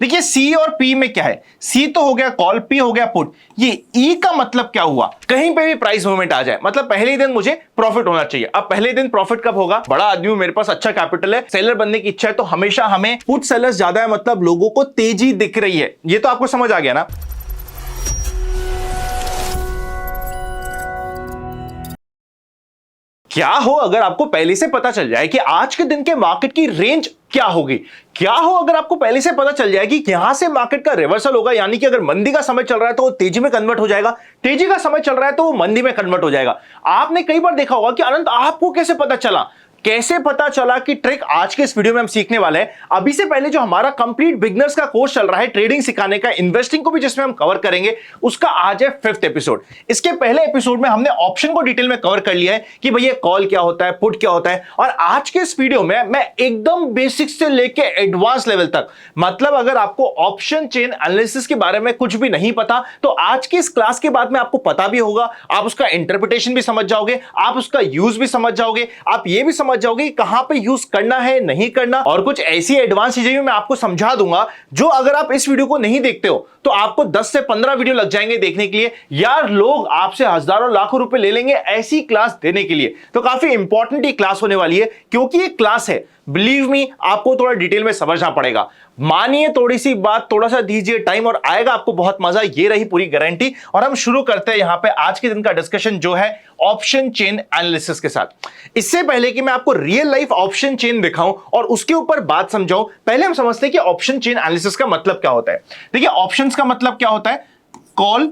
देखिए सी और पी में क्या है, सी तो हो गया कॉल, पी हो गया पुट। ये ई का मतलब क्या हुआ, कहीं पे भी प्राइस मूवमेंट आ जाए, मतलब पहले ही दिन मुझे प्रॉफिट होना चाहिए। अब पहले दिन प्रॉफिट कब होगा, बड़ा आदमी हूं, मेरे पास अच्छा कैपिटल है, सेलर बनने की इच्छा है, तो हमेशा हमें पुट सेलर्स ज्यादा है, मतलब लोगों को तेजी दिख रही है। ये तो आपको समझ आ गया ना। क्या हो अगर आपको पहले से पता चल जाए कि आज के दिन के मार्केट की रेंज क्या होगी। क्या हो अगर आपको पहले से पता चल जाए कि यहां से मार्केट का रिवर्सल होगा, यानी कि अगर मंदी का समय चल रहा है तो वो तेजी में कन्वर्ट हो जाएगा, तेजी का समय चल रहा है तो वो मंदी में कन्वर्ट हो जाएगा। आपने कई बार देखा होगा कि अनंत आपको कैसे पता चला, कैसे पता चला की ट्रिक आज के इस वीडियो में हम सीखने वाले हैं। अभी से पहले जो हमारा कंप्लीट बिगनर्स का कोर्स चल रहा है ट्रेडिंग सिखाने का, इन्वेस्टिंग को भी जिसमें हम कवर करेंगे, उसका आज है 5th एपिसोड। इसके पहले एपिसोड में हमने ऑप्शन को डिटेल में कवर कर लिया है कि भैया कॉल क्या होता है, पुट क्या होता है। और आज के इस वीडियो में मैं एकदम बेसिक से लेके एडवांस लेवल तक, मतलब अगर आपको ऑप्शन चेन एनालिसिस के बारे में कुछ भी नहीं पता तो आज की इस क्लास के बाद में आपको पता भी होगा, आप उसका इंटरप्रिटेशन भी समझ जाओगे, आप उसका यूज भी समझ जाओगे, आप ये भी समझ जाओगे कहां पे यूज करना है नहीं करना, और कुछ ऐसी एडवांस चीजें भी मैं आपको समझा दूंगा जो अगर आप इस वीडियो को नहीं देखते हो तो आपको 10 से 15 वीडियो लग जाएंगे देखने के लिए। यार लोग आपसे हजारों लाखों रुपए ले लेंगे ऐसी क्लास देने के लिए। तो काफी इंपॉर्टेंट ये क्लास होने वाली है, क्योंकि ये क्लास है, बिलीव मी आपको थोड़ा डिटेल में समझना पड़ेगा। मानिए थोड़ी सी बात, थोड़ा सा दीजिए टाइम और आएगा आपको बहुत मजा, ये रही पूरी गारंटी। और हम शुरू करते हैं यहां पे आज के दिन का डिस्कशन जो है ऑप्शन चेन एनालिसिस के साथ। इससे पहले कि मैं आपको रियल लाइफ ऑप्शन चेन दिखाऊं और उसके ऊपर बात समझाऊं, पहले हम समझते हैं कि ऑप्शन चेन एनालिसिस का मतलब क्या होता है। देखिए ऑप्शंस का मतलब क्या होता है, कॉल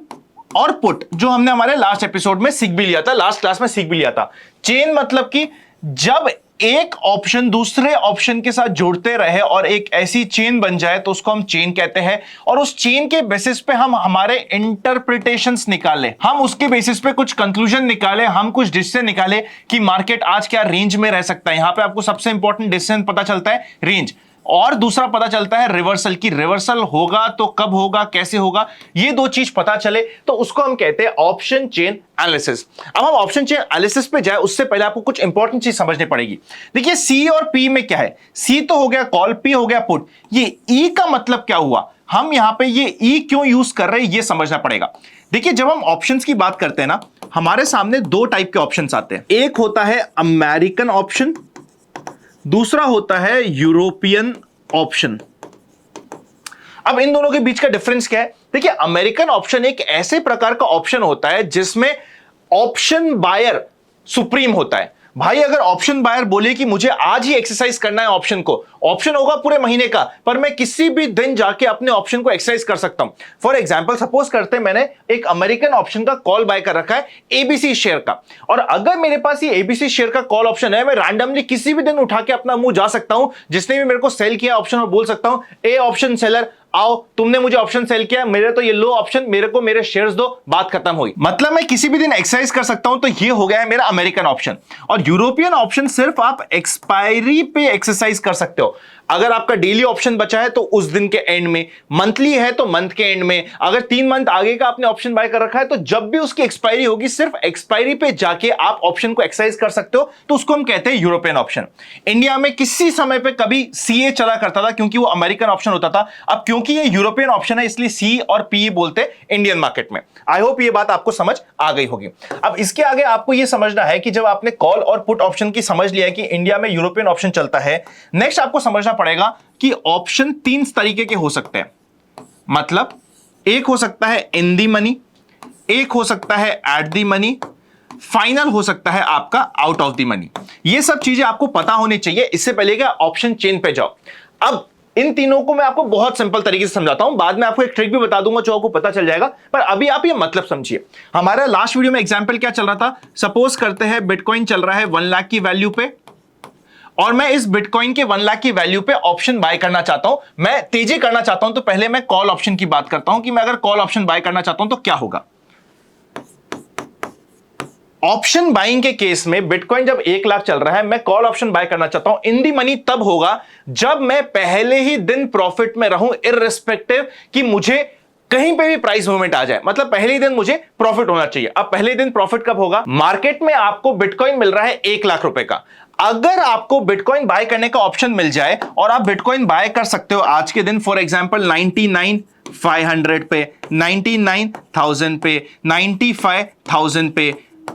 और पुट, जो हमने हमारे लास्ट एपिसोड में सीख भी लिया था, लास्ट क्लास में सीख भी लिया था। चेन मतलब कि जब एक ऑप्शन दूसरे ऑप्शन के साथ जुड़ते रहे और एक ऐसी चेन बन जाए तो उसको हम चेन कहते हैं। और उस चेन के बेसिस पे हम हमारे इंटरप्रिटेशंस निकाले, हम उसके बेसिस पे कुछ कंक्लूजन निकाले, हम कुछ डिसीजन निकाले कि मार्केट आज क्या रेंज में रह सकता है। यहां पे आपको सबसे इंपॉर्टेंट डिसीजन पता चलता है रेंज, और दूसरा पता चलता है रिवर्सल, की रिवर्सल होगा तो कब होगा, कैसे होगा। ये दो चीज पता चले तो उसको हम कहते हैं ऑप्शन चेन एनालिसिस। अब हम ऑप्शन चेन एनालिसिस पे जाए उससे पहले आपको कुछ इंपॉर्टेंट चीज समझनी पड़ेगी। देखिए सी और पी में क्या है, सी तो हो गया कॉल, पी हो गया पुट। ये ई का मतलब क्या हुआ, हम यहां पे ये ई क्यों यूज कर रहे हैं ये समझना पड़ेगा। देखिए जब हम ऑप्शंस की बात करते हैं ना, हमारे सामने दो टाइप के ऑप्शंस आते हैं। एक होता है अमेरिकन ऑप्शन, दूसरा होता है यूरोपियन ऑप्शन। अब इन दोनों के बीच का डिफरेंस क्या है, देखिए अमेरिकन ऑप्शन एक ऐसे प्रकार का ऑप्शन होता है जिसमें ऑप्शन बायर सुप्रीम होता है। भाई अगर ऑप्शन बायर बोले कि मुझे आज ही एक्सरसाइज करना है ऑप्शन को, ऑप्शन होगा पूरे महीने का, पर मैं किसी भी दिन जाके अपने ऑप्शन को एक्सरसाइज कर सकता हूं। फॉर एग्जांपल सपोज करते हैं मैंने एक अमेरिकन ऑप्शन का कॉल बाय कर रखा है एबीसी शेयर का, और अगर मेरे पास ये एबीसी शेयर का कॉल ऑप्शन है, मैं रैंडमली किसी भी दिन उठा के अपना मुंह जा सकता हूं जिसने भी मेरे को सेल किया ऑप्शन, और बोल सकता हूं ए ऑप्शन सेलर आओ, तुमने मुझे ऑप्शन सेल किया, मेरे तो ये लो ऑप्शन, मेरे को मेरे शेयर्स दो, बात खत्म हुई। मतलब मैं किसी भी दिन एक्सरसाइज कर सकता हूं। तो ये हो गया है मेरा अमेरिकन ऑप्शन। और यूरोपियन ऑप्शन सिर्फ आप एक्सपायरी पे एक्सरसाइज कर सकते हो। अगर आपका डेली ऑप्शन बचा है तो उस दिन के एंड में, मंथली है तो मंथ के एंड में, अगर 3 मंथ आगे का आपने ऑप्शन बाय कर रखा है तो जब भी उसकी एक्सपायरी होगी सिर्फ एक्सपायरी पे जाके आप ऑप्शन को एक्सरसाइज कर सकते हो, तो उसको हम कहते हैं यूरोपियन ऑप्शन। इंडिया में किसी समय पे कभी सीए चला करता था क्योंकि वो अमेरिकन ऑप्शन होता था। अब क्योंकि ये यूरोपियन ऑप्शन है इसलिए सी और पी बोलते इंडियन मार्केट में। आई होप ये बात आपको समझ आ गई होगी। अब इसके आगे आपको ये समझना है कि जब आपने कॉल और पुट ऑप्शन की समझ लिया है कि इंडिया में यूरोपियन ऑप्शन चलता है, नेक्स्ट आपको समझना पड़ेगा कि ऑप्शन 3 तरीके के हो सकते हैं। मतलब एक हो सकता है इन दी मनी, एक हो सकता है एट दी मनी, फाइनल हो सकता है आपका आउट ऑफ दी मनी। ये सब चीजें आपको पता होनी चाहिए इससे पहले कि ऑप्शन चेन पे जाओ। अब इन तीनों को मैं आपको बहुत सिंपल तरीके से समझाता हूं, बाद में आपको एक ट्रिक भी बता दूंगा जो आपको पता चल जाएगा, पर अभी आप ये मतलब समझिए। हमारा लास्ट वीडियो में एग्जांपल क्या चल रहा था, सपोज करते हैं बिटकॉइन चल रहा है 1 लाख की वैल्यू पे, और मैं इस बिटकॉइन के 1 लाख की वैल्यू पे ऑप्शन बाय करना चाहता हूं, मैं तेजी करना चाहता हूं। तो पहले मैं कॉल ऑप्शन की बात करता हूं कि मैं अगर कॉल ऑप्शन बाय करना चाहता हूं तो क्या होगा। ऑप्शन बाइंग के केस में बिटकॉइन जब 1 लाख चल रहा है, मैं कॉल ऑप्शन बाय करना चाहता हूं, इन दी मनी तब होगा जब मैं पहले ही दिन प्रॉफिट में रहूं, इररिस्पेक्टिव कि मुझे कहीं पे भी प्राइस मूवमेंट आ जाए, मतलब पहले ही दिन मुझे प्रॉफिट होना चाहिए। अब पहले दिन प्रॉफिट कब होगा, मार्केट में आपको बिटकॉइन मिल रहा है 1 लाख रुपए का, अगर आपको बिटकॉइन बाय करने का ऑप्शन मिल जाए और आप बिटकॉइन बाय कर सकते हो आज के दिन, फॉर एग्जांपल 99,500 पे, 99,000 पे, 95,000 पे,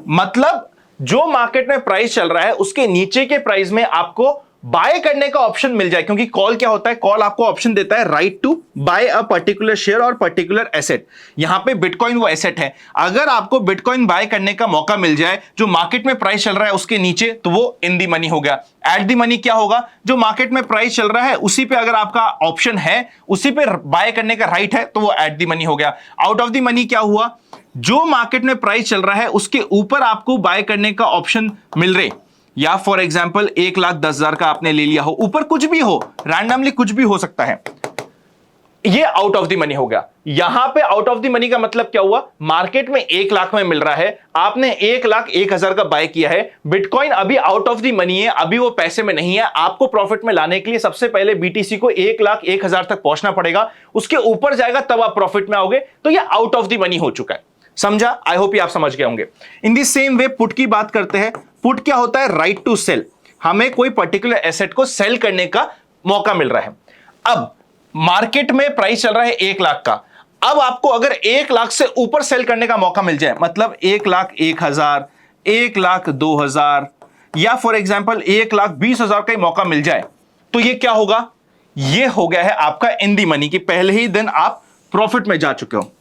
मतलब जो मार्केट में प्राइस चल रहा है उसके नीचे के प्राइस में आपको बाय करने का ऑप्शन मिल जाए। क्योंकि कॉल क्या होता है, कॉल आपको ऑप्शन देता है right to buy a particular share और पर्टिकुलर एसेट। यहां पे बिटकॉइन वो एसेट है। अगर आपको बिटकॉइन बाय करने का मौका मिल जाए जो मार्केट में प्राइस चल रहा है उसके नीचे, तो वो इन दी मनी हो गया। एट दी मनी क्या होगा, जो मार्केट में प्राइस चल रहा है उसी पे अगर आपका ऑप्शन है, उसी पे बाय करने का राइट है, तो वो एट दी मनी हो गया। आउट ऑफ दी मनी क्या हुआ, जो मार्केट में प्राइस चल रहा है उसके ऊपर आपको बाय करने का ऑप्शन मिल रहे, या फॉर एग्जाम्पल 1,10,000 का आपने ले लिया हो, ऊपर कुछ भी हो, रैंडमली कुछ भी हो सकता है, ये आउट ऑफ द मनी हो गया। यहां पे आउट ऑफ द मनी का मतलब क्या हुआ, मार्केट में 1 लाख में मिल रहा है, आपने 1,01,000 का बाय किया है, बिटकॉइन अभी आउट ऑफ द मनी है, अभी वो पैसे में नहीं है। आपको प्रॉफिट में लाने के लिए सबसे पहले बीटीसी को 1,01,000 तक पहुंचना पड़ेगा, उसके ऊपर जाएगा तब आप प्रॉफिट में आओगे। तो ये आउट ऑफ द मनी हो चुका है। समझा? आई होप ये आप समझ गए होंगे। इन दी सेम वे पुट की बात करते हैं। पुट क्या होता है, राइट टू सेल। हमें कोई पर्टिकुलर एसेट को सेल करने का मौका मिल रहा है। अब मार्केट में प्राइस चल रहा है 1 लाख का, अब आपको अगर 1 लाख से ऊपर सेल करने का मौका मिल जाए, मतलब 1,01,000, 1,02,000 या फॉर एग्जांपल 1,20,000 का ही मौका मिल जाए, तो ये क्या होगा, ये हो गया है आपका इन दी मनी की पहले ही दिन आप प्रॉफिट में जा चुके हो।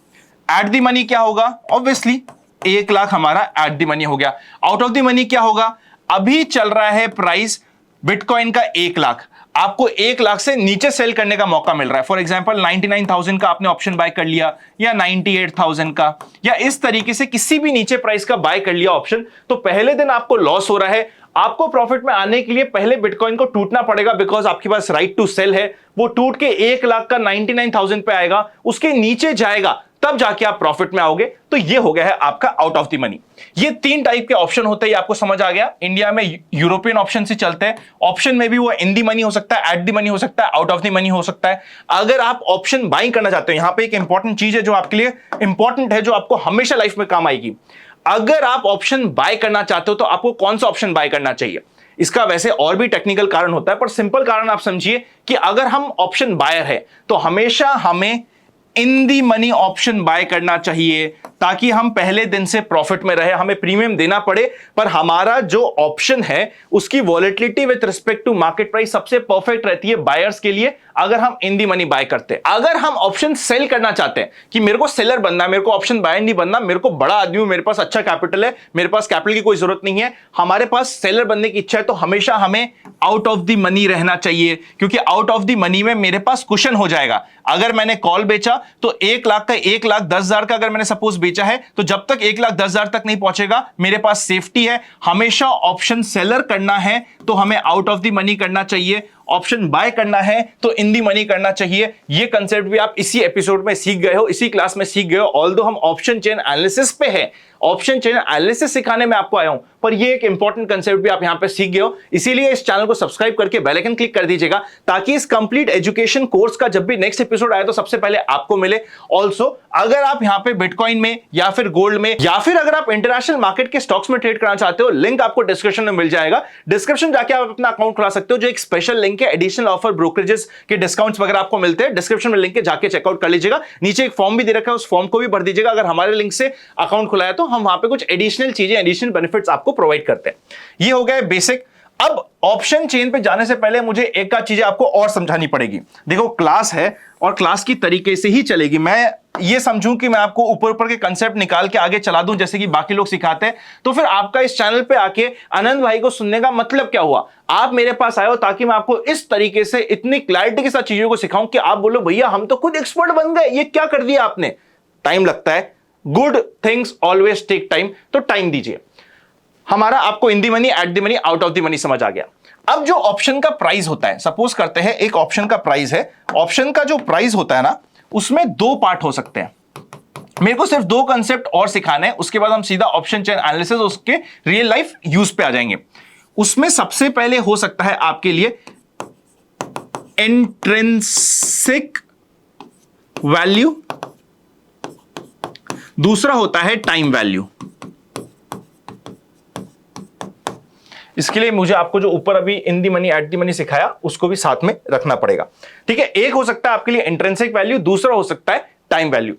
एट दी मनी क्या होगा, ऑब्वियसली 1 लाख हमारा एट दी मनी हो गया। आउट ऑफ दी मनी क्या होगा, अभी चल रहा है प्राइस बिटकॉइन का 1 लाख, आपको 1 लाख से नीचे सेल करने का मौका मिल रहा है। फॉर एग्जांपल 99,000 का आपने ऑप्शन बाय कर लिया, या 98,000 का, या इस तरीके से किसी भी नीचे प्राइस का बाय कर लिया ऑप्शन, तो पहले दिन आपको लॉस हो रहा है। आपको प्रॉफिट में आने के लिए पहले बिटकॉइन को टूटना पड़ेगा, बिकॉज आपके पास राइट टू सेल है। वो टूट के 1 लाख का 99,000 पे आएगा, उसके नीचे जाएगा, तब जाके आप प्रॉफिट में आओगे। तो ये हो गया है आपका आउट ऑफ द मनी। ये 3 टाइप के ऑप्शन होते हैं, आपको समझ आ गया। इंडिया में यूरोपियन ऑप्शन से चलते हैं। ऑप्शन में भी वो इन दी मनी हो सकता है, एट दी मनी हो सकता है, आउट ऑफ द मनी हो सकता है। अगर आप ऑप्शन बाइंग करना चाहते हो, यहां पे एक इंपॉर्टेंट चीज है जो आपके लिए इंपॉर्टेंट है, जो आपको हमेशा लाइफ में काम आएगी। अगर आप ऑप्शन बाय करना चाहते हो तो आपको कौन सा ऑप्शन बाय करना चाहिए। इसका वैसे और भी टेक्निकल कारण होता है, पर सिंपल कारण आप समझिए कि अगर हम ऑप्शन बायर है तो हमेशा हमें इन दी मनी ऑप्शन बाय करना चाहिए, ताकि हम पहले दिन से प्रॉफिट में रहे। हमें प्रीमियम देना पड़े, पर हमारा जो ऑप्शन है उसकी volatility with respect to market price सबसे परफेक्ट रहती है बायर्स के लिए, अगर हम इन दी मनी बाय करते हैं। अगर हम ऑप्शन सेल करना चाहते हैं कि मेरे को सेलर बनना है, मेरे को ऑप्शन बायर नहीं बनना, मेरे को बड़ा आदमी हूं, मेरे पास अच्छा कैपिटल है, मेरे पास कैपिटल की कोई जरूरत नहीं है, हमारे पास सेलर बनने की इच्छा है, तो हमेशा हमें आउट ऑफ द मनी रहना चाहिए। क्योंकि आउट ऑफ द मनी में मेरे पास कुशन हो जाएगा। अगर मैंने कॉल बेचा तो 1 लाख का 1,10,000 का अगर मैंने सपोज बेचा है, तो जब तक 1,10,000 तक नहीं पहुंचेगा मेरे पास सेफ्टी है। हमेशा ऑप्शन सेलर करना है तो हमें आउट ऑफ द मनी करना चाहिए, ऑप्शन बाय करना है तो इन दी मनी करना चाहिए। ये कंसेप्ट भी आप इसी एपिसोड में सीख गए हो, इसी क्लास में सीख गए हो। ऑल्दो हम ऑप्शन चेन एनालिसिस पे है, ऑप्शन चेन एनालिसिस सिखाने में आपको आया हूं, पर ये एक इंपॉर्टेंट कंसेप्ट भी आप यहां पे सीख गए हो। इसीलिए इस चैनल को सब्सक्राइब करके बेल आइकन क्लिक कर दीजिएगा, ताकि इस कंप्लीट एजुकेशन कोर्स का जब भी नेक्स्ट एपिसोड आए तो सबसे पहले आपको मिले। ऑल्सो अगर आप यहां पे बिटकॉइन में या फिर गोल्ड में या फिर अगर आप इंटरनेशनल मार्केट के स्टॉक्स में ट्रेड करना चाहते हो, लिंक आपको डिस्क्रिप्शन में मिल जाएगा। डिस्क्रिप्शन जाके आप अपना अकाउंट खुला सकते हो, जो एक स्पेशल लिंक है, एडिशनल ऑफर, ब्रोकरेजेस के डिस्काउंट्स वगैरह आपको मिलते हैं। डिस्क्रिप्शन में लिंक है, जाके चेकआउट कर लीजिएगा। नीचे एक फॉर्म भी दे रखा है, उस फॉर्म को भी भर दीजिएगा। अगर हमारे लिंक से अकाउंट खुला है तो हम वहां पे कुछ एडिशनल चीजें, एडिशनल बेनिफिट्स आपको प्रोवाइड करते हैं। ये हो गया बेसिक। अब ऑप्शन चेन पे जाने से पहले मुझे एक का चीजें आपको और समझानी पड़ेगी। देखो क्लास है और क्लास की तरीके से ही चलेगी। मैं ये समझूं कि मैं आपको ऊपर ऊपर के कंसेप्ट निकाल के आगे चला दूं जैसे कि बाकी लोग सिखाते हैं, तो फिर आपका इस चैनल पे आके आनंद भाई को सुनने का मतलब क्या हुआ। आप मेरे पास आए हो ताकि मैं आपको इस तरीके से इतनी क्लैरिटी के साथ चीजों को सिखाऊं कि आप बोलो भैया हम तो खुद एक्सपर्ट बन गए, ये क्या कर दिया आपने। टाइम लगता है, good things always take time, तो टाइम दीजिए। हमारा आपको in the money, at the money, out of the money समझ आ गया। अब जो ऑप्शन का प्राइस होता है, सपोज करते हैं एक ऑप्शन का प्राइस है। ऑप्शन का जो प्राइस होता है ना, उसमें 2 पार्ट हो सकते हैं। मेरे को सिर्फ 2 कंसेप्ट और सिखाने हैं, उसके बाद हम सीधा ऑप्शन चेन एनालिसिस, उसके रियल लाइफ यूज पे आ जाएंगे। उसमें सबसे पहले हो सकता है आपके लिए इंट्रिंसिक वैल्यू, दूसरा होता है टाइम वैल्यू। इसके लिए मुझे आपको जो ऊपर अभी in the money at the money सिखाया उसको भी साथ में रखना पड़ेगा। ठीक है, एक हो सकता है आपके लिए इंट्रिंसिक वैल्यू, दूसरा हो सकता है टाइम वैल्यू।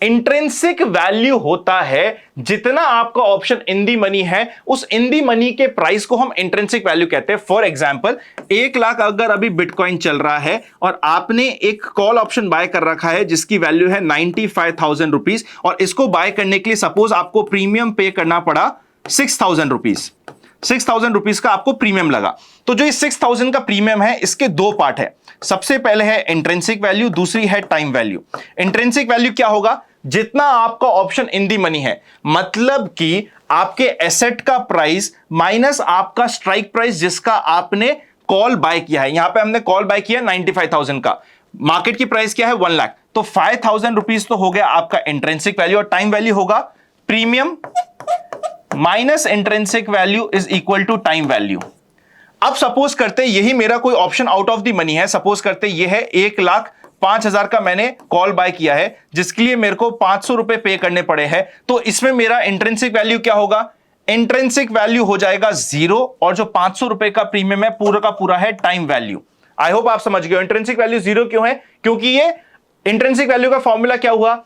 इंट्रिंसिक वैल्यू होता है जितना आपका ऑप्शन इन दी मनी है, उस इन दी मनी के प्राइस को हम इंट्रिंसिक वैल्यू कहते हैं। फॉर एग्जांपल 1 लाख अगर अभी बिटकॉइन चल रहा है और आपने एक कॉल ऑप्शन बाय कर रखा है जिसकी वैल्यू है 95,000 रुपीज, और इसको बाय करने के लिए सपोज आपको प्रीमियम पे करना पड़ा 6,000 रुपीज, 6,000 रुपीज का आपको प्रीमियम लगा। तो जो इस 6,000 का प्रीमियम है इसके दो पार्ट है, सबसे पहले है इंट्रिंसिक वैल्यू, दूसरी है टाइम वैल्यू। इंट्रिंसिक वैल्यू क्या होगा, जितना आपका ऑप्शन इन दी मनी है, मतलब कि आपके एसेट का प्राइस माइनस आपका स्ट्राइक प्राइस जिसका आपने कॉल बाय किया है। यहां पे हमने कॉल बाय किया 95,000 का, मार्केट की प्राइस क्या है 1 लाख, तो 5,000 रुपीज तो हो गया आपका इंट्रिंसिक वैल्यू, और टाइम वैल्यू होगा premium minus intrinsic value is equal to time value. अब सपोज करते यही मेरा कोई option out of the money है, सपोज करते ये है 1,05,000 का मैंने कॉल बाय किया है जिसके लिए मेरे को 500 रुपए पे करने पड़े हैं, तो इसमें मेरा इंट्रिंसिक वैल्यू क्या होगा, इंट्रिंसिक वैल्यू हो जाएगा 0, और जो 500 रुपए का प्रीमियम है पूरा का पूरा है टाइम वैल्यू। आई होप आप समझ गए इंट्रिंसिक वैल्यू 0 क्यों है, क्योंकि ये इंट्रिंसिक वैल्यू का फॉर्मूला क्या हुआ,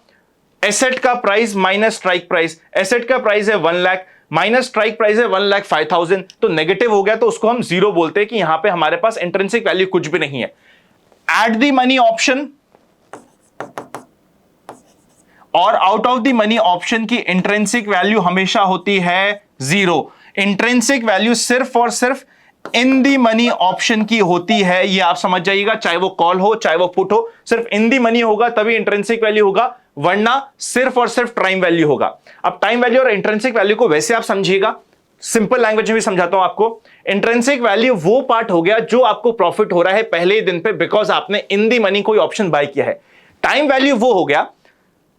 एसेट का price minus strike price, asset का प्राइस है 1 लाख माइनस स्ट्राइक प्राइस है 1,05,000, तो नेगेटिव हो गया, तो उसको हम 0 बोलते हैं कि यहां पे हमारे पास इंट्रिंसिक वैल्यू कुछ भी नहीं है। एट द मनी ऑप्शन और out of the money option की इंट्रिंसिक वैल्यू हमेशा होती है 0। इंट्रिंसिक वैल्यू सिर्फ और सिर्फ इन दी मनी ऑप्शन की होती है, ये आप समझ जाइएगा, चाहे वो कॉल हो चाहे वो पुट हो, सिर्फ इन दी मनी होगा तभी इंट्रिंसिक वैल्यू होगा, वरना सिर्फ और सिर्फ टाइम वैल्यू होगा। अब टाइम वैल्यू और इंट्रिंसिक वैल्यू को वैसे आप समझिएगा, सिंपल लैंग्वेज में भी समझाता हूं आपको। इंट्रिंसिक वैल्यू वो पार्ट हो गया जो आपको प्रॉफिट हो रहा है पहले ही दिन पे बिकॉज आपने इन दी मनी कोई ऑप्शन बाय किया है। टाइम वैल्यू वो हो गया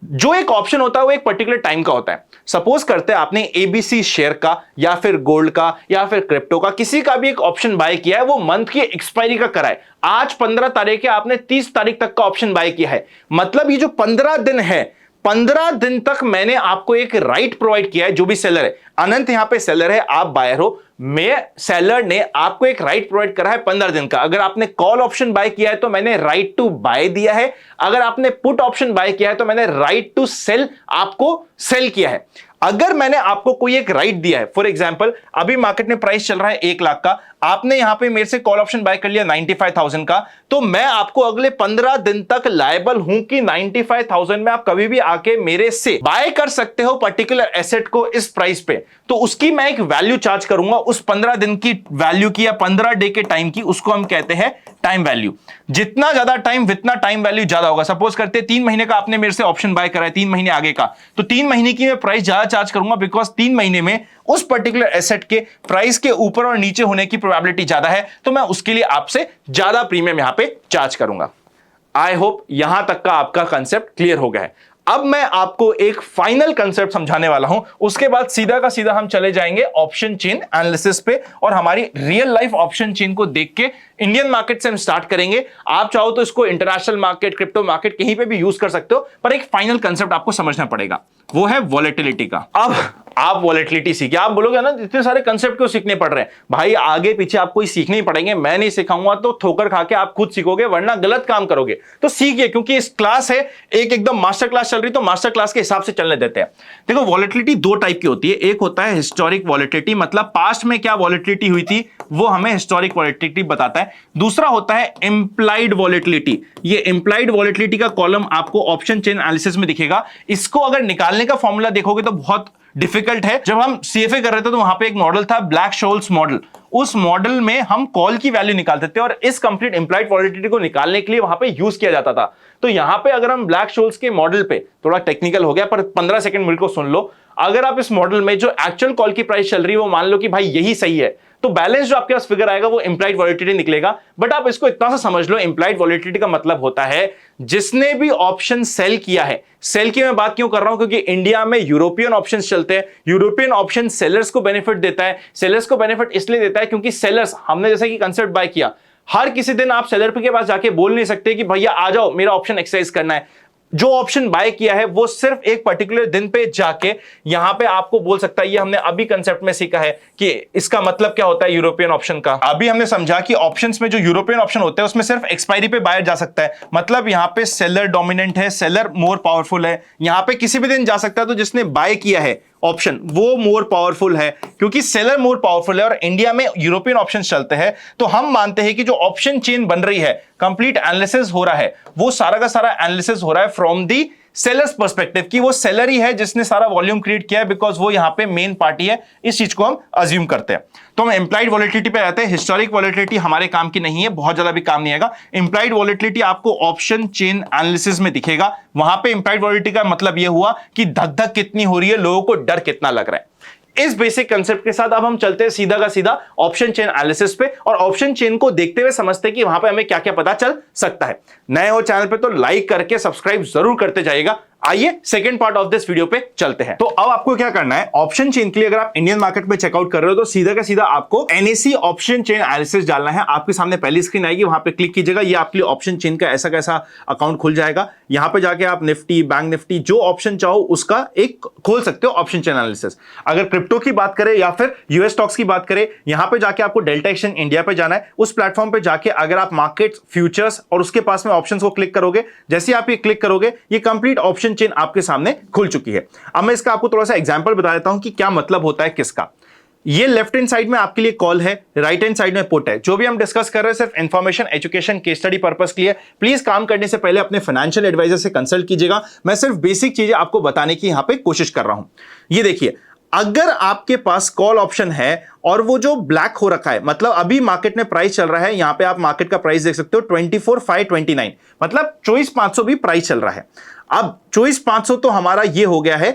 जो एक ऑप्शन होता है वो एक पर्टिकुलर टाइम का होता है। सपोज करते हैं आपने एबीसी शेयर का या फिर गोल्ड का या फिर क्रिप्टो का किसी का भी एक ऑप्शन बाय किया है, वो मंथ की एक्सपायरी का करा है, आज 15 तारीख है, आपने 30 तारीख तक का ऑप्शन बाय किया है, मतलब ये जो 15 दिन है, 15 दिन तक मैंने आपको एक राइट प्रोवाइड किया है। जो भी सेलर है, अनंत यहां पे सेलर है, आप बायर हो, मैं सेलर ने आपको एक राइट प्रोवाइड करा है 15 दिन का। अगर आपने कॉल ऑप्शन बाय किया है तो मैंने राइट टू बाय दिया है, अगर आपने पुट ऑप्शन बाय किया है तो मैंने राइट टू सेल आपको सेल किया है। अगर मैंने आपको कोई एक राइट दिया है, फॉर एग्जांपल अभी मार्केट में प्राइस चल रहा है 1 लाख का, आपने यहां पे मेरे से कॉल ऑप्शन बाय कर लिया 95,000 का, तो मैं आपको अगले 15 दिन तक लायबल हूं कि 95,000 में आप कभी भी आके मेरे से बाय कर सकते हो पर्टिकुलर एसेट को इस प्राइस पे, तो उसकी मैं एक वैल्यू चार्ज करूंगा उस 15 दिन की वैल्यू की या 15 डे के टाइम की, उसको हम कहते हैं टाइम वैल्यू। जितना ज्यादा टाइम जितना टाइम वैल्यू ज्यादा होगा। सपोज करते हैं 3 महीने का आपने मेरे से ऑप्शन बाय करा है, 3 महीने आगे का, तो 3 महीने की मैं प्राइस ज्यादा चार्ज करूंगा बिकॉज 3 महीने में उस पर्टिकुलर एसेट के प्राइस के ऊपर और नीचे होने की प्रोबेबिलिटी ज्यादा है, तो मैं उसके लिए आपसे ज्यादा प्रीमियम यहां पे चार्ज करूंगा। आई होप यहां तक का आपका कंसेप्ट क्लियर हो गया है। अब मैं आपको एक फाइनल कंसेप्ट समझाने वाला हूं, उसके बाद सीधा का सीधा हम चले जाएंगे ऑप्शन चेन एनालिसिस पे और हमारी रियल लाइफ ऑप्शन चेन को देख के इंडियन मार्केट से हम स्टार्ट करेंगे। आप चाहो तो इसको इंटरनेशनल मार्केट, क्रिप्टो मार्केट कहीं पे भी यूज कर सकते हो, पर एक फाइनल कंसेप्ट आपको समझना पड़ेगा, वो है वॉलेटिलिटी का। अब आप वॉलेटिलिटी सीखिए। आप बोलोगे ना इतने सारे कंसेप्ट क्यों सीखने पड़ रहे हैं? भाई आगे पीछे आपको सीखने ही पड़ेंगे, मैं नहीं सिखाऊंगा तो ठोकर खा के आप खुद सीखोगे, वरना गलत काम करोगे। तो सीखिए, क्योंकि इस क्लास है एक एकदम मास्टर क्लास चल रही, तो मास्टर क्लास के हिसाब से चलने देते हैं। देखो वॉलेटिलिटी दो टाइप की होती है, एक होता है हिस्टोरिक वॉलेटिलिटी, मतलब पास्ट में क्या वॉलेटिलिटी हुई थी वो हमें हिस्टोरिक वॉलेटिलिटी बताता है। दूसरा होता है इंप्लाइड वॉलेटिलिटी। ये इंप्लाइड वॉलेटिलिटी का कॉलम आपको ऑप्शन चेन एनालिसिस में दिखेगा। इसको अगर निकालने का फॉर्मूला देखोगे तो बहुत डिफिकल्ट है। जब हम सीएफए कर रहे थे तो वहां पे एक मॉडल था ब्लैक-शोल्स मॉडल, उस मॉडल में हम कॉल की वैल्यू निकालते थे और इस कंप्लीट इंप्लाइड वॉलेटिलिटी को निकालने के लिए वहां पे यूज किया जाता था। तो यहां पे अगर हम ब्लैक-शोल्स के मॉडल पे, थोड़ा टेक्निकल हो गया पर 15 सेकंड मेरे को सुन लो, अगर आप इस मॉडल में जो एक्चुअल कॉल की प्राइस चल रही है वो मान लो कि भाई यही सही है, तो बैलेंस जो आपके पास फिगर आएगा वो इंप्लाइड वॉलेटिलिटी निकलेगा। बट आप इसको इतना सा समझ लो, इंप्लाइड वॉलेटिलिटी का मतलब होता है जिसने भी ऑप्शन सेल किया है। सेल की मैं बात क्यों कर रहा हूं? क्योंकि इंडिया में यूरोपियन ऑप्शंस चलते हैं। यूरोपियन ऑप्शन सेलर्स को बेनिफिट देता है। सेलर्स को बेनिफिट इसलिए देता है क्योंकि सेलर्स, हमने जैसे कि कंसेप्ट बाय किया, हर किसी दिन आप सेलर के पास जाके बोल नहीं सकते कि भैया आ जाओ मेरा ऑप्शन एक्सरसाइज करना है। जो ऑप्शन बाय किया है वो सिर्फ एक पर्टिकुलर दिन पे जाके यहां पे आपको बोल सकता है, ये हमने अभी कंसेप्ट में सीखा है कि इसका मतलब क्या होता है यूरोपियन ऑप्शन का। अभी हमने समझा कि ऑप्शंस में जो यूरोपियन ऑप्शन होते हैं उसमें सिर्फ एक्सपायरी पे बायर जा सकता है, मतलब यहां पे सेलर डोमिनेंट है, सेलर मोर पावरफुल है, यहां पे किसी भी दिन जा सकता है, तो जिसने बाय किया है ऑप्शन वो मोर पावरफुल है, क्योंकि सेलर मोर पावरफुल है और इंडिया में यूरोपियन ऑप्शन चलते हैं, तो हम मानते हैं कि जो ऑप्शन चेन बन रही है, कंप्लीट एनालिसिस हो रहा है, वो सारा का सारा एनालिसिस हो रहा है फ्रॉम दी सेलर्स पर्सपेक्टिव की वो सेलर ही है जिसने सारा वॉल्यूम क्रिएट किया है, बिकॉज वो यहां पे मेन पार्टी है, इस चीज को हम अज्यूम करते हैं। तो हम इंप्लाइड वॉलेटिलिटी पे रहते हैं, हिस्टोरिक वॉलेटिलिटी हमारे काम की नहीं है, बहुत ज्यादा भी काम नहीं आएगा। इंप्लाइड वॉलेटिलिटी आपको ऑप्शन चेन एनालिसिस में दिखेगा, वहां पे इंप्लाइड वॉलेटिलिटी का मतलब यह हुआ कि धक धक कितनी हो रही है, लोगों को डर कितना लग रहा है। इस बेसिक कंसेप्ट के साथ अब हम चलते हैं सीधा का सीधा ऑप्शन चेन एनालिसिस पे, और ऑप्शन चेन को देखते हुए समझते हैं कि वहां पे हमें क्या क्या पता चल सकता है। नए हो चैनल पे तो लाइक करके सब्सक्राइब जरूर करते जाइएगा। आइए second part of this video पे चलते हैं। तो अब आपको क्या करना है, ऑप्शन चेन के लिए अगर आप इंडियन मार्केट में चेकआउट कर रहे हो तो सीधा का सीधा आपको एनएससी ऑप्शन चेन एनालिसिस डालना है। आपके सामने पहली स्क्रीन आएगी, वहां पे क्लिक कीजिएगा, ये आपके लिए ऑप्शन चेन का ऐसा कैसा अकाउंट खुल जाएगा। यहां पे जाके आप निफ्टी, बैंक निफ्टी, जो ऑप्शन चाहो उसका एक खोल सकते हो ऑप्शन चेन एनालिसिस। अगर क्रिप्टो की बात करें या फिर यूएस स्टॉक्स की बात करें, यहां पे जाके आपको डेल्टा एक्सचेंज इंडिया पे जाना है। उस प्लेटफॉर्म पे जाके अगर आप मार्केट, फ्यूचर्स और उसके पास में ऑप्शंस को क्लिक करोगे, जैसे आप ये क्लिक करोगे, ये कंप्लीट ऑप्शन चेन आपके सामने खुल चुकी है। अब मैं इसका आपको थोड़ा सा एग्जांपल बता देता हूं कि क्या मतलब होता है किसका। ये लेफ्ट हैंड साइड में आपके लिए कॉल है, राइट हैंड साइड में पुट है। जो भी हम डिस्कस कर रहे हैं सिर्फ information, education, case study purpose के लिए। प्लीज काम करने से पहले अपने फाइनेंशियल एडवाइजर से कंसल्ट कीजिएगा। मैं सिर्फ बेसिक चीजें आपको बताने की यहां पे कोशिश कर रहा हूं। ये देखिए, अगर आपके पास कॉल ऑप्शन है और वो जो ब्लैक हो रखा है, मतलब अभी मार्केट में प्राइस चल रहा है, यहां पे आप मार्केट का प्राइस देख सकते हो 24,529, मतलब 24,500 भी प्राइस चल रहा है। अब 24,500 तो हमारा ये हो गया है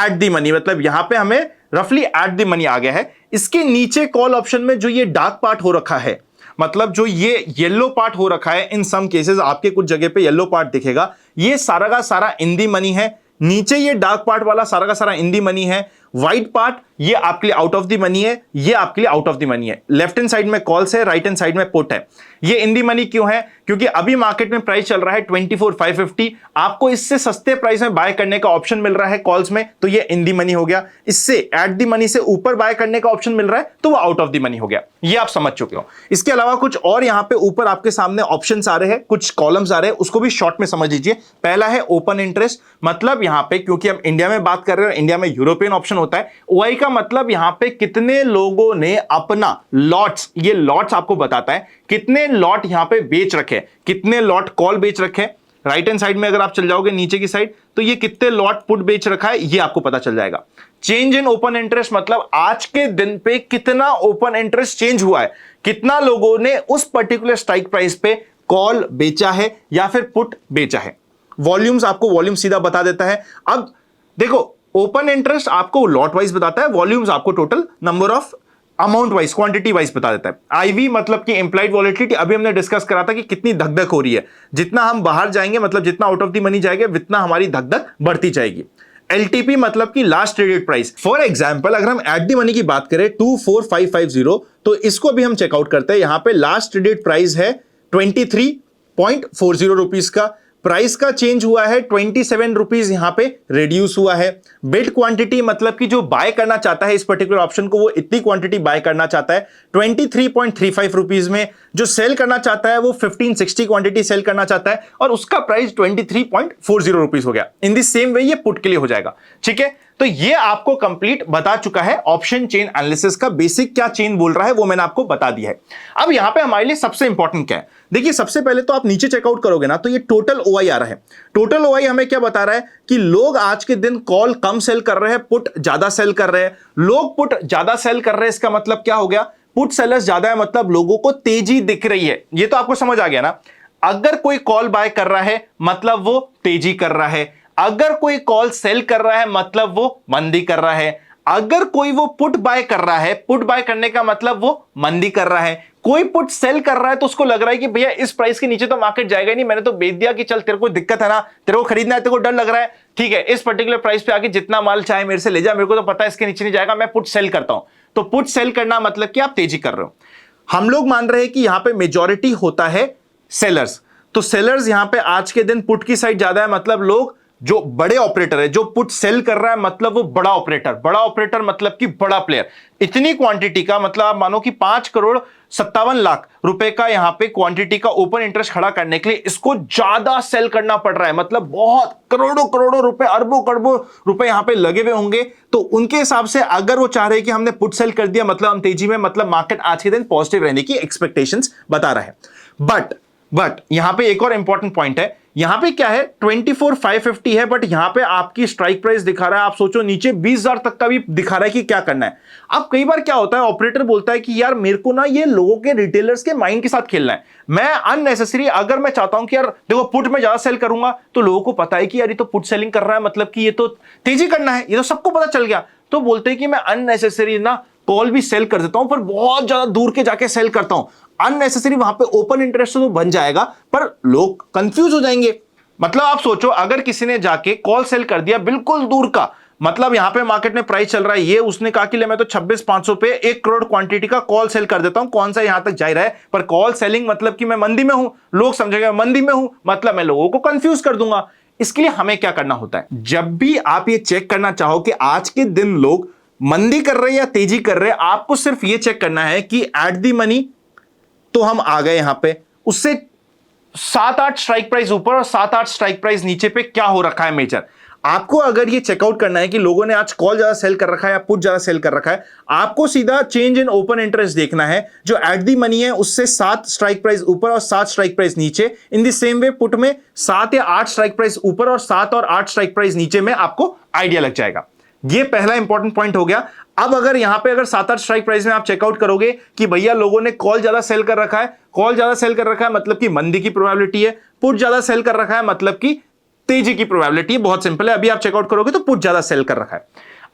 एट दी मनी, मतलब यहां पे हमें रफली एट दी मनी आ गया है। इसके नीचे कॉल ऑप्शन में जो ये डार्क पार्ट हो रखा है, मतलब जो ये येलो पार्ट हो रखा है, इन सम केसेस आपके कुछ जगह पे येलो पार्ट दिखेगा, ये सारा का सारा इन दी मनी है। नीचे ये डार्क पार्ट वाला सारा का सारा इन दी मनी है। व्हाइट पार्ट ये आपके लिए आउट ऑफ द मनी है, ये आपके लिए आउट ऑफ द मनी है। लेफ्ट हैंड साइड में कॉल्स है, राइट हैंड साइड में पुट है। ये इन दी मनी क्यों है? क्योंकि अभी मार्केट में प्राइस चल रहा है 24,550, आपको इससे सस्ते प्राइस में बाय करने का ऑप्शन मिल रहा है कॉल्स में, तो ये इन दी मनी हो गया। इससे एट दी मनी से ऊपर बाय करने का ऑप्शन मिल रहा है, तो वो आउट ऑफ द मनी हो गया। ये आप समझ चुके हो। इसके अलावा कुछ और यहां पे ऊपर आपके सामने ऑप्शंस आ रहे हैं, कुछ कॉलम्स आ रहे हैं, उसको भी शॉर्ट में समझ लीजिए। पहला है ओपन इंटरेस्ट, मतलब यहां पे क्योंकि हम इंडिया में बात कर रहे हैं, इंडिया में यूरोपियन ऑप्शन होता है, ओआई का मतलब यहां पे कितने लोगों ने अपना लॉट्स, ये लॉट्स आपको बताता है कितने लॉट यहां पे बेच रखे, कितने लॉट कॉल बेच रखे। राइट हैंड साइड में अगर आप चल जाओगे नीचे की साइड, तो ये कितने लॉट पुट बेच रखा है, ये आपको पता चल जाएगा। चेंज इन ओपन इंटरेस्ट मतलब आज के दिन पे कितना ओपन इंटरेस्ट चेंज हुआ है, कितना लोगों ने उस पर्टिकुलर स्ट्राइक प्राइस पे कॉल बेचा है या फिर पुट बेचा है। वॉल्यूम्स आपको वॉल्यूम सीधा बता देता है। अब देखो, ओपन इंटरेस्ट आपको लॉट वाइज बताता है, वॉल्यूम्स आपको total number of amount wise, quantity wise बता देता है। आईवी मतलब कि इंप्लाइड वॉलेटिलिटी, अभी हमने डिस्कस करा था कि कितनी धक-धक हो रही है। जितना हम बाहर जाएंगे, मतलब जितना आउट ऑफ द मनी जाएगा, उतना हमारी धक-धक बढ़ती जाएगी। एलटीपी मतलब कि last traded price. For example अगर हम एट दी मनी की बात करें 24,550, तो इसको भी हम चेकआउट करते हैं। यहां पे लास्ट ट्रेडेड प्राइस है 23.40 रुपीज का, प्राइस का चेंज हुआ है 27 रुपीज, यहां पे रिड्यूस हुआ है। बिड क्वांटिटी मतलब कि जो बाय करना चाहता है इस पर्टिकुलर ऑप्शन को, वो इतनी क्वांटिटी बाय करना चाहता है 23.35 रुपीज में। जो सेल करना चाहता है वो 1560 क्वांटिटी सेल करना चाहता है, और उसका प्राइस 23.40 रुपीज हो गया। इन द सेम वे ये पुट के लिए हो जाएगा। ठीक है, तो ये आपको कंप्लीट बता चुका है ऑप्शन चेन एनालिसिस का बेसिक, क्या चेन बोल रहा है वो मैंने आपको बता दिया है। अब यहां पे हमारे लिए सबसे इंपॉर्टेंट क्या है, देखिए सबसे पहले तो आप नीचे चेकआउट करोगे ना, तो ये टोटल ओआई आ रहा है। टोटल ओआई हमें क्या बता रहा है कि लोग आज के दिन कॉल कम सेल कर रहे हैं, पुट ज्यादा सेल कर रहे हैं। लोग पुट ज्यादा सेल कर रहे हैं, इसका मतलब क्या हो गया, पुट सेलर्स ज्यादा है, मतलब लोगों को तेजी दिख रही है। ये तो आपको समझ आ गया ना। अगर कोई कॉल बाय कर रहा है मतलब वो तेजी कर रहा है, अगर कोई कॉल सेल कर रहा है मतलब वो मंदी कर रहा है, अगर कोई वो पुट बाय कर रहा है, पुट बाय करने का मतलब वो मंदी कर रहा है। कोई पुट सेल कर रहा है तो उसको लग रहा है कि भैया इस प्राइस के नीचे तो मार्केट जाएगा ही नहीं, मैंने तो बेच दिया कि चल तेरे को दिक्कत है ना, तेरे को खरीदना है, तेरे को डर लग रहा है, ठीक है इस पर्टिकुलर प्राइस पे आके जितना माल चाहे मेरे से ले जा, मेरे को तो पता है इसके नीचे नहीं जाएगा, मैं पुट सेल करता हूं। तो पुट सेल करना मतलब कि आप तेजी कर रहे हो। हम लोग मान रहे हैं कि यहां पे मेजॉरिटी होता है सेलर्स, तो सेलर्स यहां पे आज के दिन पुट की साइड ज्यादा है, मतलब लोग जो बड़े ऑपरेटर है, जो पुट सेल कर रहा है मतलब वो बड़ा ऑपरेटर मतलब कि बड़ा प्लेयर। इतनी क्वांटिटी का मतलब आप मानो कि 5,57,00,000 रुपए का यहां पे क्वांटिटी का ओपन इंटरेस्ट खड़ा करने के लिए इसको ज्यादा सेल करना पड़ रहा है, मतलब बहुत करोड़ों करोड़ों रुपए, अरबों करोड़ों रुपए यहां पे लगे हुए होंगे। तो उनके हिसाब से अगर वो चाह रहे हैं कि हमने पुट सेल कर दिया मतलब हम तेजी में, मतलब मार्केट आज के दिन पॉजिटिव रहने की एक्सपेक्टेशंस बता रहा है। बट यहां पे एक और इंपॉर्टेंट पॉइंट है, यहां पे क्या है 24,550 है, बट यहां पे आपकी स्ट्राइक प्राइस दिखा रहा है, आप सोचो नीचे 20,000 तक का भी दिखा रहा है कि क्या करना है। अब कई बार क्या होता है, ऑपरेटर बोलता है कि यार मेरे को ना ये लोगों के, रिटेलर्स के माइंड के साथ खेलना है, मैं अननेसेसरी, अगर मैं चाहता हूं कि यार देखो पुट में ज्यादा सेल करूंगा तो लोगों को पता है कि यार ये तो पुट सेलिंग कर रहा है, मतलब कि ये तो तेजी करना है, ये तो सबको पता चल गया, तो बोलते हैं कि मैं अननेसेसरी ना कॉल भी सेल कर देता हूं, पर बहुत ज्यादा दूर के जाके सेल करता हूं, अननेसेसरी वहां पे ओपन इंटरेस्ट तो बन जाएगा पर लोग कंफ्यूज हो जाएंगे। मतलब आप सोचो अगर किसी ने जाके कॉल सेल कर दिया बिल्कुल दूर का, मतलब यहां पे मार्केट में प्राइस चल रहा है ये, उसने कहा कि ले मैं तो 26,500 पे 1 करोड़ क्वांटिटी का कॉल सेल कर देता हूं, कौन सा यहां तक जा रहा है, पर कॉल सेलिंग मतलब कि मैं मंदी में हूं, लोग समझेंगे मंदी में हूं, मतलब मैं लोगों को कंफ्यूज कर दूंगा। इसके लिए हमें क्या करना होता है, जब भी आप ये चेक करना चाहो कि आज के दिन लोग मंदी कर रहे हैं या तेजी कर रहे हैं, आपको सिर्फ ये चेक करना है कि एट दी मनी तो हम आ गए यहां पे, उससे 7-8 स्ट्राइक प्राइस ऊपर और 7-8 स्ट्राइक प्राइस नीचे पे क्या हो रखा है मेजर। आपको अगर ये चेकआउट करना है कि लोगों ने आज कॉल ज्यादा सेल कर रखा है या पुट ज्यादा सेल कर रखा है, आपको सीधा चेंज इन ओपन इंटरेस्ट देखना है, जो एट दी मनी है उससे 7 स्ट्राइक प्राइस ऊपर और 7 स्ट्राइक प्राइस नीचे। इन दी सेम वे पुट में 7 या 8 स्ट्राइक प्राइस ऊपर और 7 और 8 स्ट्राइक प्राइस नीचे में आपको आइडिया लग जाएगा। ये पहला इंपॉर्टेंट पॉइंट हो गया। अब अगर यहां पे अगर 7-8 स्ट्राइक प्राइस में आप चेकआउट करोगे कि भैया लोगों ने कॉल ज्यादा सेल कर रखा है, कॉल ज्यादा सेल कर रखा है मतलब कि मंदी की प्रोबेबिलिटी है, पुट ज्यादा सेल कर रखा है मतलब कि तेजी की प्रोबेबिलिटी है। बहुत सिंपल है, अभी आप चेकआउट करोगे तो पुट ज्यादा सेल कर रखा है।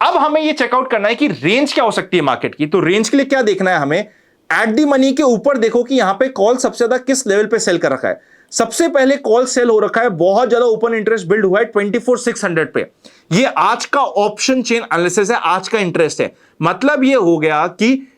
अब हमें यह चेकआउट करना है कि रेंज क्या हो सकती है मार्केट की। तो रेंज के लिए क्या देखना है हमें, एट दी मनी के ऊपर देखो कि यहां पे कॉल सबसे ज्यादा किस लेवल पे सेल कर रखा है। सबसे पहले कॉल सेल हो रखा है, बहुत ज्यादा ओपन इंटरेस्ट बिल्ड हुआ है 24,600 पे। ये आज का ऑप्शन चेन एनालिसिस है, आज का इंटरेस्ट है, मतलब ये हो गया कि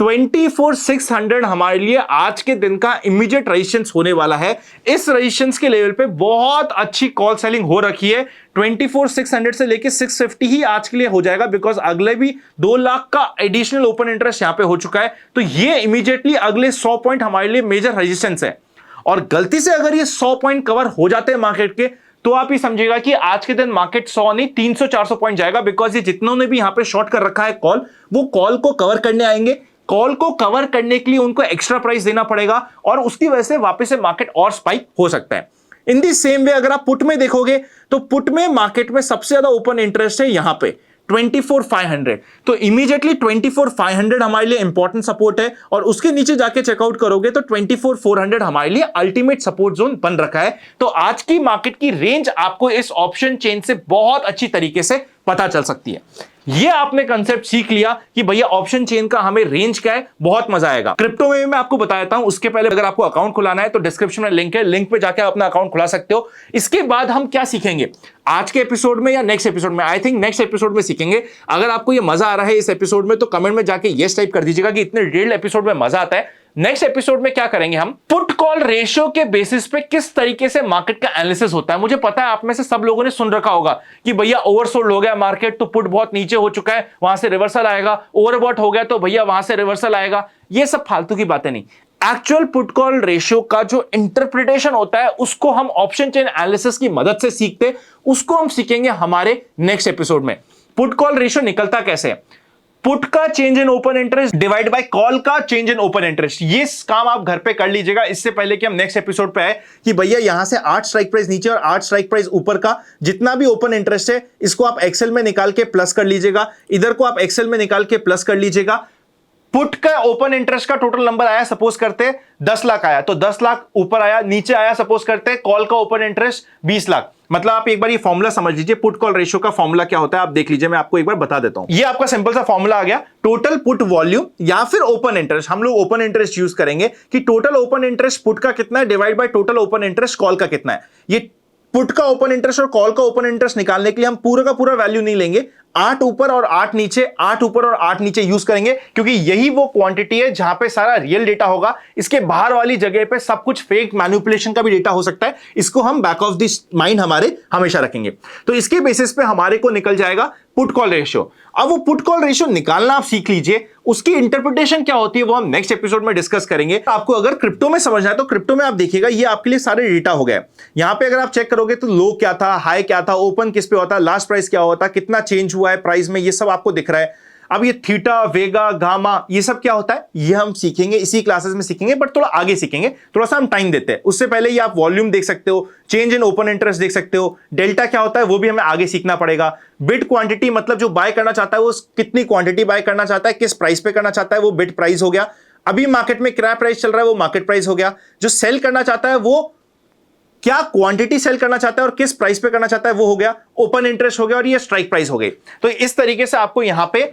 24,600 हमारे लिए आज के दिन का इमीडिएट रेजिस्टेंस होने वाला है। इस रेजिस्टेंस के लेवल पे बहुत अच्छी कॉल सेलिंग हो रखी है। 24,600 से लेके 650 ही आज के लिए हो जाएगा, बिकॉज अगले भी 2 लाख का एडिशनल ओपन इंटरेस्ट यहां पे हो चुका है। तो ये इमीडिएटली अगले 100 पॉइंट हमारे लिए मेजर रेजिस्टेंस है, और गलती से अगर ये 100 पॉइंट कवर हो जाते हैं मार्केट के, तो आप ही समझेगा कि आज के दिन मार्केट 100 नहीं 300-400 पॉइंट जाएगा, बिकॉज ये जितनों ने भी यहां पे शॉर्ट कर रखा है कॉल, वो कॉल को कवर करने आएंगे। कॉल को कवर करने के लिए उनको एक्स्ट्रा प्राइस देना पड़ेगा, और उसकी वजह से वापस से मार्केट और स्पाइक हो सकता है। इन दी सेम वे अगर आप पुट में देखोगे तो पुट में मार्केट में सबसे ज्यादा ओपन इंटरेस्ट है यहां पे 24,500। तो इमीडिएटली 24,500 हमारे लिए इंपॉर्टेंट सपोर्ट है, और उसके नीचे जाके चेकआउट करोगे तो 24,400 हमारे लिए अल्टीमेट सपोर्ट जोन बन रखा है। तो आज की मार्केट की रेंज आपको इस ऑप्शन चेन से बहुत अच्छी तरीके से पता चल सकती है। ये आपने कंसेप्ट सीख लिया कि भैया ऑप्शन चेन का हमें रेंज क्या है, बहुत मजा आएगा। क्रिप्टो में मैं आपको बता देता हूं, उसके पहले अगर आपको अकाउंट खुलाना है तो डिस्क्रिप्शन में लिंक है, लिंक पे जाके अपना अकाउंट खुला सकते हो। इसके बाद हम क्या सीखेंगे आज के एपिसोड में या नेक्स्ट एपिसोड में, आई थिंक नेक्स्ट एपिसोड में सीखेंगे। अगर आपको ये मजा आ रहा है इस एपिसोड में तो कमेंट में जाके यस टाइप कर दीजिएगा कि इतने डिटेल्ड एपिसोड में मजा आता है। नेक्स्ट एपिसोड में क्या करेंगे, हम पुट कॉल रेशियो के बेसिस पे किस तरीके से मार्केट का एनालिसिस होता है। मुझे पता है आप में से सब लोगों ने सुन रखा होगा कि भैया ओवरसोल्ड हो गया मार्केट तो पुट बहुत नीचे हो चुका है, वहां से रिवर्सल आएगा, ओवरबॉट हो गया तो भैया वहां से रिवर्सल आएगा। ये सब फालतू की बातें नहीं। एक्चुअल पुट कॉल रेशियो का जो इंटरप्रिटेशन होता है उसको हम ऑप्शन चेन एनालिसिस की मदद से सीखते, उसको हम सीखेंगे हमारे नेक्स्ट एपिसोड में। पुट कॉल रेशियो निकलता कैसे है, पुट का change in open interest divide by call का चेंज इन ओपन इंटरेस्ट। ये काम आप घर पे कर लीजिएगा, इससे पहले कि हम नेक्स्ट एपिसोड पे आए कि भैया यहां से 8 स्ट्राइक प्राइस नीचे और 8 स्ट्राइक प्राइस ऊपर का जितना भी ओपन इंटरेस्ट है, इसको आप एक्सेल में निकाल के प्लस कर लीजिएगा, इधर को आप एक्सेल में निकाल के प्लस कर लीजिएगा। पुट का ओपन इंटरेस्ट का टोटल नंबर आया, सपोज करते 10 लाख आया तो 10 लाख ऊपर आया, नीचे आया सपोज करते कॉल का ओपन इंटरेस्ट 20 लाख। मतलब आप एक बार ये फॉर्मूला समझ लीजिए, पुट कॉल रेशियो का फॉर्मूला क्या होता है आप देख लीजिए, मैं आपको एक बार बता देता हूं। ये आपका सिंपल सा फॉर्मूला आ गया, टोटल पुट वॉल्यूम या फिर ओपन इंटरेस्ट, हम लोग ओपन इंटरेस्ट यूज करेंगे कि टोटल ओपन इंटरेस्ट पुट का कितना है divide by total open interest call का कितना है। ये पुट का ओपन इंटरेस्ट और कॉल का ओपन इंटरेस्ट निकालने के लिए हम पूरा का पूरा वैल्यू नहीं लेंगे, 8 ऊपर और 8 नीचे, 8 ऊपर और 8 नीचे यूज करेंगे, क्योंकि यही वो क्वांटिटी है जहां पे सारा रियल डेटा होगा। इसके बाहर वाली जगह पे सब कुछ फेक मैनिपुलेशन का भी डेटा हो सकता है। इसको हम बैक ऑफ द माइंड हमारे हमेशा रखेंगे। तो इसके बेसिस पे हमारे को निकल जाएगा पुट कॉल रेशियो। अब वो पुट कॉल रेशियो निकालना आप सीख लीजिए, उसकी इंटरप्रिटेशन क्या होती है वो हम नेक्स्ट एपिसोड में डिस्कस करेंगे। आपको अगर क्रिप्टो में समझना है तो क्रिप्टो में आप देखिएगा, ये आपके लिए सारे डेटा हो गए। यहां पे अगर आप चेक करोगे तो लो क्या था, हाई क्या था, ओपन किस पे होता, लास्ट प्राइस क्या होता, कितना चेंज हुआ है प्राइस में, ये सब आपको दिख रहा है। अब ये थीटा, वेगा, गामा, ये सब क्या होता है, ये हम सीखेंगे इसी क्लासेस में सीखेंगे, बट थोड़ा आगे सीखेंगे, थोड़ा सा हम टाइम देते हैं। उससे पहले ये आप वॉल्यूम देख सकते हो, चेंज इन ओपन इंटरेस्ट देख सकते हो, डेल्टा क्या होता है वो भी हमें आगे सीखना पड़ेगा। बिट क्वांटिटी मतलब जो बाय करना चाहता है वो कितनी क्वांटिटी बाय करना चाहता है, किस प्राइस पे करना चाहता है, वो बिट प्राइस हो गया। अभी मार्केट में क्या प्राइस चल रहा है वो मार्केट प्राइस हो गया। जो सेल करना चाहता है वो क्या क्वांटिटी सेल करना चाहता है और किस प्राइस पे करना चाहता है वो हो गया, ओपन इंटरेस्ट हो गया, और ये स्ट्राइक प्राइस हो गई। तो इस तरीके से आपको यहां पे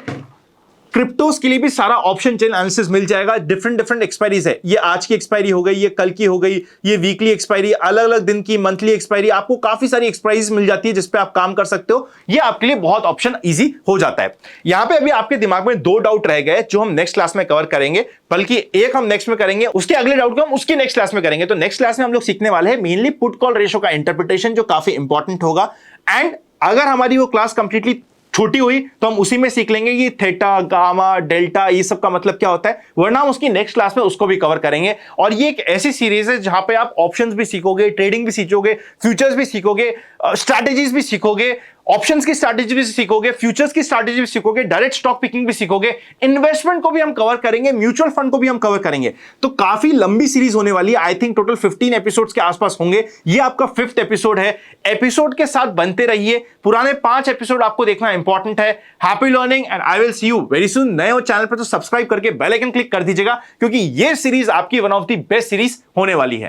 क्रिप्टोस के लिए भी सारा ऑप्शन चेन एनालिसिस मिल जाएगा। डिफरेंट डिफरेंट एक्सपायरीज है, ये आज की एक्सपायरी हो गई, ये कल की हो गई, ये वीकली एक्सपायरी, अलग अलग दिन की, मंथली एक्सपायरी, आपको काफी सारी एक्सपायरीज मिल जाती है जिसपे आप काम कर सकते हो। ये आपके लिए बहुत ऑप्शन इजी हो जाता है। यहां पे अभी आपके दिमाग में 2 डाउट रह गए जो हम नेक्स्ट क्लास में कवर करेंगे, बल्कि एक हम नेक्स्ट में करेंगे, उसके अगले डाउट को हम उसकी नेक्स्ट क्लास में करेंगे। तो नेक्स्ट क्लास में हम लोग सीखने वाले हैं मेनली पुट कॉल रेशियो का इंटरप्रिटेशन, जो काफी इंपॉर्टेंट होगा। एंड अगर हमारी वो क्लास कंप्लीटली छोटी हुई तो हम उसी में सीख लेंगे कि थीटा, गामा, डेल्टा, ये सब का मतलब क्या होता है, वरना हम उसकी नेक्स्ट क्लास में उसको भी कवर करेंगे। और ये एक ऐसी सीरीज है जहां पे आप ऑप्शंस भी सीखोगे, ट्रेडिंग भी सीखोगे, फ्यूचर्स भी सीखोगे, स्ट्रैटेजीज भी सीखोगे, ऑप्शंस की स्ट्रैटेजी भी सीखोगे, फ्यूचर्स की स्ट्रैटेजी भी सीखोगे, डायरेक्ट स्टॉक पिकिंग भी सीखोगे, इन्वेस्टमेंट को भी हम कवर करेंगे, म्यूचुअल फंड को भी हम कवर करेंगे। तो काफी लंबी सीरीज होने वाली है। आई थिंक टोटल 15 एपिसोड्स के आसपास होंगे। ये आपका 5th एपिसोड है। एपिसोड के साथ बनते रहिए, पुराने 5 एपिसोड आपको देखना इंपॉर्टेंट है। Happy learning and I will see you very soon. नए हो चैनल पर तो सब्सक्राइब करके बेल आइकन क्लिक कर दीजिएगा, क्योंकि ये सीरीज आपकी one of the best series होने वाली है।